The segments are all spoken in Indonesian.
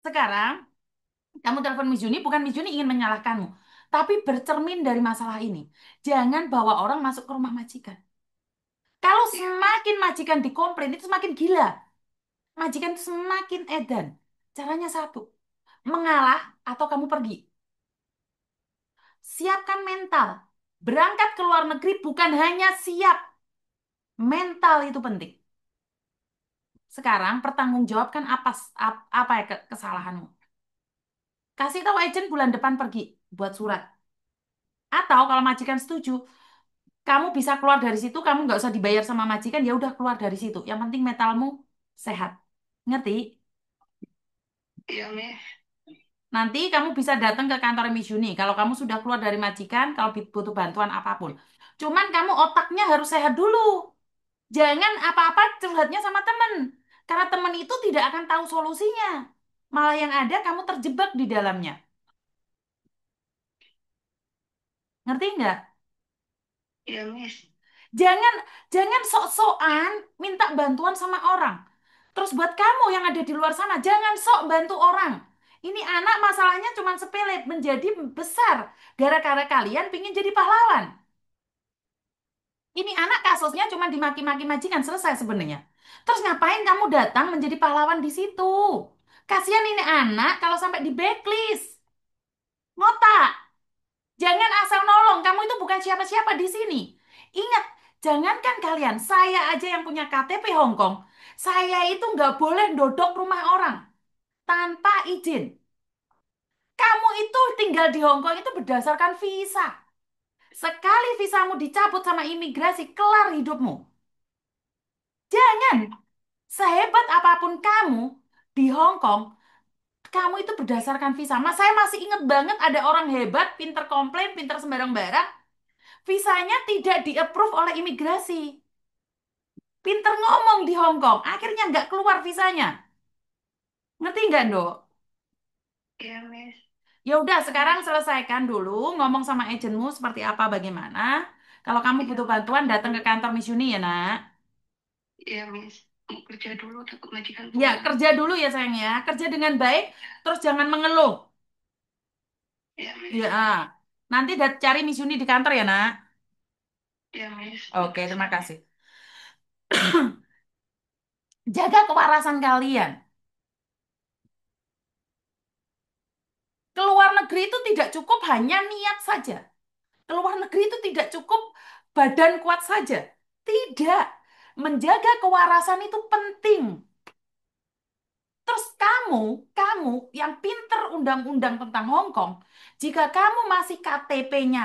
Sekarang, kamu telepon Miss Juni, bukan Miss Juni ingin menyalahkanmu. Tapi bercermin dari masalah ini. Jangan bawa orang masuk ke rumah majikan. Kalau Iya, Miss. semakin majikan dikomplain, itu semakin gila. Majikan itu semakin edan. Caranya satu, mengalah atau kamu pergi. Siapkan mental. Berangkat ke luar negeri bukan hanya siap. Mental itu penting. Sekarang pertanggungjawabkan apa ya kesalahanmu. Kasih tahu agent bulan depan pergi buat surat. Atau kalau majikan setuju, kamu bisa keluar dari situ, kamu nggak usah dibayar sama majikan, ya udah keluar dari situ. Yang penting mentalmu sehat. Ngerti? Iya, Miss. Nanti kamu bisa datang ke kantor Miss Juni kalau kamu sudah keluar dari majikan, kalau butuh bantuan apapun. Cuman kamu otaknya harus sehat dulu. Jangan apa-apa curhatnya sama temen. Karena temen itu tidak akan tahu solusinya. Malah yang ada kamu terjebak di dalamnya. Ngerti nggak? Iya, Miss. Jangan jangan sok-sokan minta bantuan sama orang. Terus buat kamu yang ada di luar sana, jangan sok bantu orang. Ini anak masalahnya cuma sepele, menjadi besar. Gara-gara kalian pingin jadi pahlawan. Ini anak kasusnya cuma dimaki-maki majikan, selesai sebenarnya. Terus ngapain kamu datang menjadi pahlawan di situ? Kasihan ini anak kalau sampai di backlist. Ngotak. Jangan asal nolong, kamu itu bukan siapa-siapa di sini. Ingat, jangankan kalian, saya aja yang punya KTP Hong Kong. Saya itu nggak boleh dodok rumah orang tanpa izin. Kamu itu tinggal di Hong Kong itu berdasarkan visa. Sekali visamu dicabut sama imigrasi, kelar hidupmu. Jangan, sehebat apapun kamu di Hong Kong, kamu itu berdasarkan visa. Mas, saya masih ingat banget ada orang hebat, pinter komplain, pinter sembarang barang, visanya tidak di-approve oleh imigrasi. Pinter ngomong di Hong Kong, akhirnya nggak keluar visanya. Ngerti nggak, Dok? Iya, Miss. Ya udah, Bisa, sekarang Miss. selesaikan dulu, ngomong sama agentmu seperti apa, bagaimana. Kalau kamu Iya, butuh Miss. bantuan, datang ke kantor Miss Uni ya, nak. Iya, Miss. Mau kerja dulu, takut majikan Ya, pulang. kerja dulu ya, sayang ya. Kerja dengan baik, terus jangan mengeluh. Iya, Ya, Miss. nanti cari Miss Uni di kantor ya, nak. Iya, Miss. Oke, Makasih terima ya, Miss. kasih. Jaga kewarasan kalian. Keluar negeri itu tidak cukup hanya niat saja. Keluar negeri itu tidak cukup badan kuat saja. Tidak. Menjaga kewarasan itu penting. Terus kamu yang pinter undang-undang tentang Hong Kong, jika kamu masih KTP-nya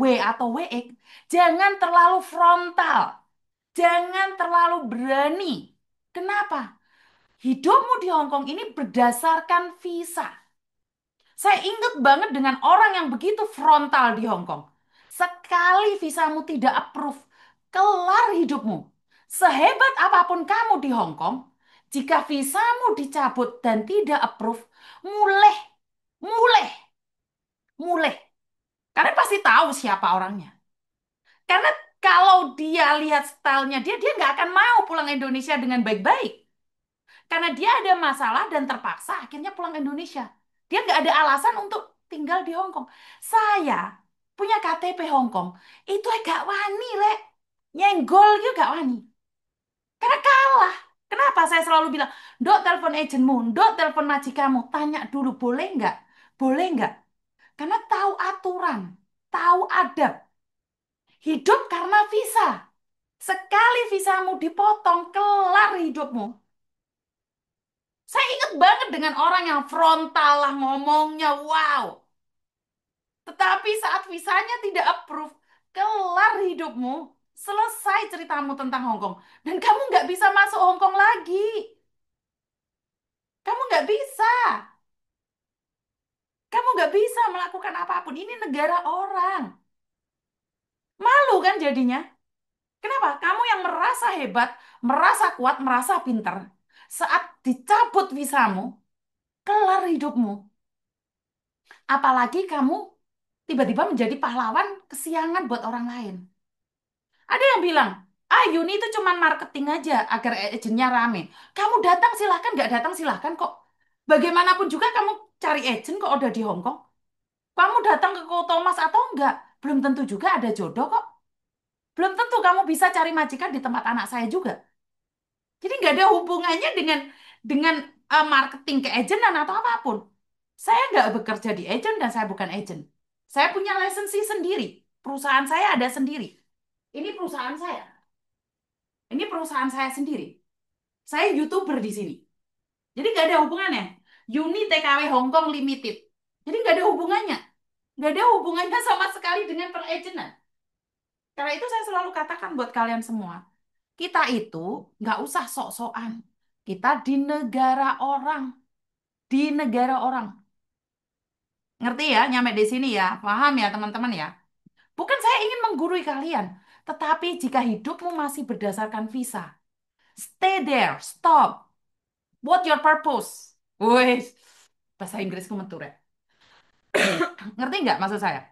W atau WX, jangan terlalu frontal. Jangan terlalu berani. Kenapa? Hidupmu di Hong Kong ini berdasarkan visa. Saya ingat banget dengan orang yang begitu frontal di Hong Kong. Sekali visamu tidak approve, kelar hidupmu. Sehebat apapun kamu di Hong Kong, jika visamu dicabut dan tidak approve, mulai, mulai, mulai. Kalian pasti tahu siapa orangnya. Karena kalau dia lihat stylenya dia nggak akan mau pulang Indonesia dengan baik-baik. Karena dia ada masalah dan terpaksa akhirnya pulang Indonesia. Dia nggak ada alasan untuk tinggal di Hong Kong. Saya punya KTP Hong Kong. Itu gak wani, Lek. Nyenggol juga gak wani. Karena kalah. Kenapa saya selalu bilang, Dok, telepon agentmu, Dok, telepon majikanmu. Tanya dulu, boleh nggak? Boleh nggak? Karena tahu aturan, tahu adab. Hidup karena visa. Sekali visamu dipotong, kelar hidupmu. Saya ingat banget dengan orang yang frontal lah ngomongnya, wow. Tetapi saat visanya tidak approve, kelar hidupmu, selesai ceritamu tentang Hong Kong. Dan kamu nggak bisa masuk Hong Kong lagi. Kamu nggak bisa. Kamu nggak bisa melakukan apapun. Ini negara orang. Malu kan jadinya? Kenapa? Kamu yang merasa hebat, merasa kuat, merasa pinter. Saat dicabut visamu, kelar hidupmu. Apalagi kamu tiba-tiba menjadi pahlawan kesiangan buat orang lain. Ada yang bilang, ah Yuni itu cuma marketing aja agar agentnya rame. Kamu datang silahkan, nggak datang silahkan kok. Bagaimanapun juga kamu cari agent kok udah di Hong Kong. Kamu datang ke Ko Thomas atau enggak, belum tentu juga ada jodoh kok. Belum tentu kamu bisa cari majikan di tempat anak saya juga. Jadi nggak ada hubungannya dengan marketing ke agentan atau apapun. Saya nggak bekerja di agent dan saya bukan agent. Saya punya lisensi sendiri. Perusahaan saya ada sendiri. Ini perusahaan saya. Ini perusahaan saya sendiri. Saya YouTuber di sini. Jadi nggak ada hubungannya. Uni TKW Hong Kong Limited. Jadi nggak ada hubungannya. Nggak ada hubungannya sama sekali dengan peragenan. Karena itu saya selalu katakan buat kalian semua. Kita itu nggak usah sok-sokan. Kita di negara orang. Di negara orang. Ngerti ya, nyampe di sini ya. Paham ya teman-teman ya. Bukan saya ingin menggurui kalian. Tetapi jika hidupmu masih berdasarkan visa. Stay there. Stop. What your purpose? Wih, bahasa Inggrisku mentur ya. Ngerti nggak maksud saya?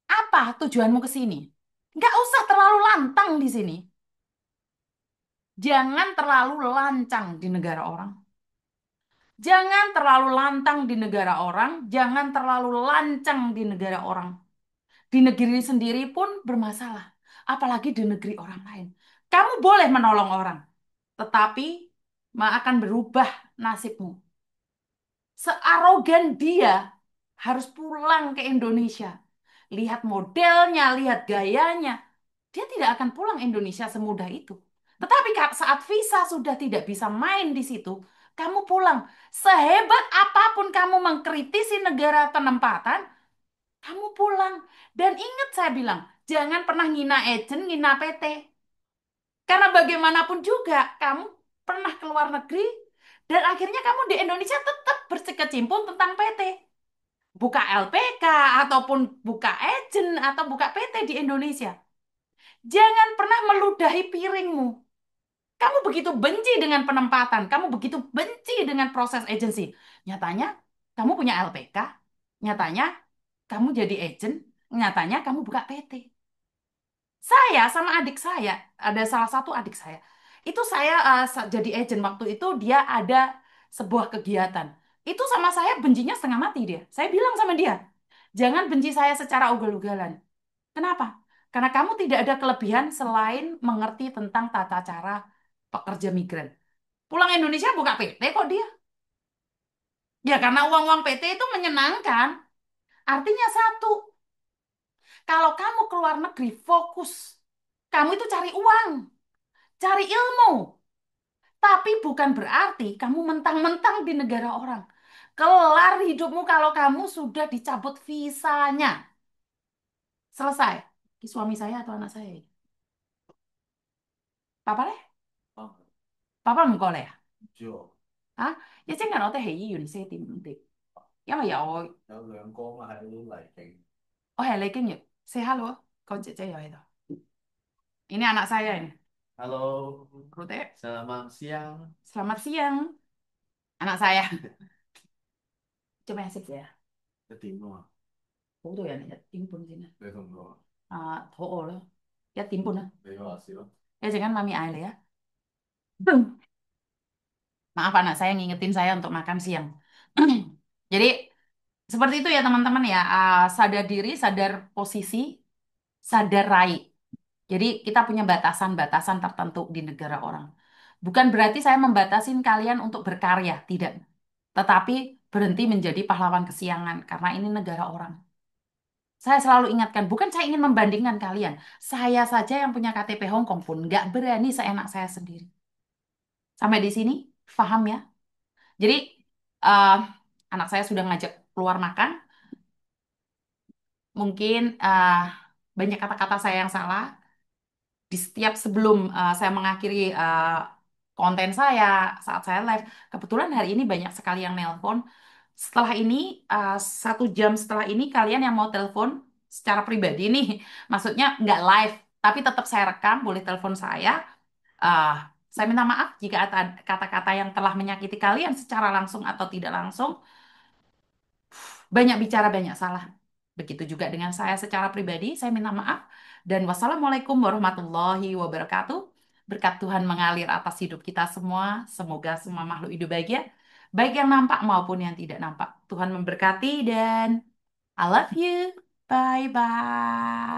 Apa tujuanmu ke sini? Nggak usah terlalu lantang di sini. Jangan terlalu lancang di negara orang. Jangan terlalu lantang di negara orang. Jangan terlalu lancang di negara orang. Di negeri sendiri pun bermasalah. Apalagi di negeri orang lain. Kamu boleh menolong orang. Tetapi akan berubah nasibmu. Searogan dia harus pulang ke Indonesia. Lihat modelnya, lihat gayanya. Dia tidak akan pulang Indonesia semudah itu. Tetapi saat visa sudah tidak bisa main di situ, kamu pulang. Sehebat apapun kamu mengkritisi negara penempatan, kamu pulang. Dan ingat saya bilang, jangan pernah ngina agent, ngina PT. Karena bagaimanapun juga, kamu pernah ke luar negeri, dan akhirnya kamu di Indonesia tetap berkecimpung tentang PT. Buka LPK, ataupun buka agent, atau buka PT di Indonesia. Jangan pernah meludahi piringmu. Kamu begitu benci dengan penempatan, kamu begitu benci dengan proses agensi. Nyatanya, kamu punya LPK, nyatanya, kamu jadi agent, nyatanya kamu buka PT. Saya sama adik saya, ada salah satu adik saya, itu saya jadi agent waktu itu dia ada sebuah kegiatan. Itu sama saya bencinya setengah mati dia. Saya bilang sama dia, jangan benci saya secara ugal-ugalan. Kenapa? Karena kamu tidak ada kelebihan selain mengerti tentang tata cara pekerja migran. Pulang Indonesia buka PT kok dia. Ya karena uang-uang PT itu menyenangkan. Artinya satu, kalau kamu keluar negeri fokus, kamu itu cari uang, cari ilmu. Tapi bukan berarti kamu mentang-mentang di negara orang. Kelar hidupmu kalau kamu sudah dicabut visanya. Selesai. Ini suami saya atau anak saya? Papa leh? Papa không leh? Hả? Dạ chắc là nó thể hiện原xe tìm tìm. Dạ mà dạo oh ya lagi ya. Say halo. Kau cek ya itu. Ini anak saya ini. Halo, Rute. selamat siang. Selamat siang. Anak saya. Coba asik ya. Cái tiếng rồi, Bố tôi là tiếng Pun sini. đây không rồi, À, thổ ổ đó. Ya tiếng Pun á. đây là xíu. Ya jangan mami ai lah ya. Bung. Maaf anak saya ngingetin saya untuk makan siang. Jadi seperti itu ya teman-teman ya. Sadar diri, sadar posisi, sadar rai. Jadi kita punya batasan-batasan tertentu di negara orang. Bukan berarti saya membatasin kalian untuk berkarya, tidak. Tetapi berhenti menjadi pahlawan kesiangan karena ini negara orang. Saya selalu ingatkan, bukan saya ingin membandingkan kalian. Saya saja yang punya KTP Hong Kong pun nggak berani seenak saya sendiri. Sampai di sini, paham ya? Jadi eh, anak saya sudah ngajak keluar makan. Mungkin banyak kata-kata saya yang salah. Di setiap sebelum saya mengakhiri konten saya saat saya live, kebetulan hari ini banyak sekali yang nelpon. Setelah ini, 1 jam setelah ini, kalian yang mau telepon secara pribadi nih, maksudnya nggak live, tapi tetap saya rekam, boleh telepon saya. Ah, saya minta maaf jika ada kata-kata yang telah menyakiti kalian secara langsung atau tidak langsung. Banyak bicara, banyak salah. Begitu juga dengan saya secara pribadi, saya minta maaf. Dan wassalamualaikum warahmatullahi wabarakatuh. Berkat Tuhan mengalir atas hidup kita semua. Semoga semua makhluk hidup bahagia. baik yang nampak maupun yang tidak nampak. Tuhan memberkati dan I love you. Bye bye.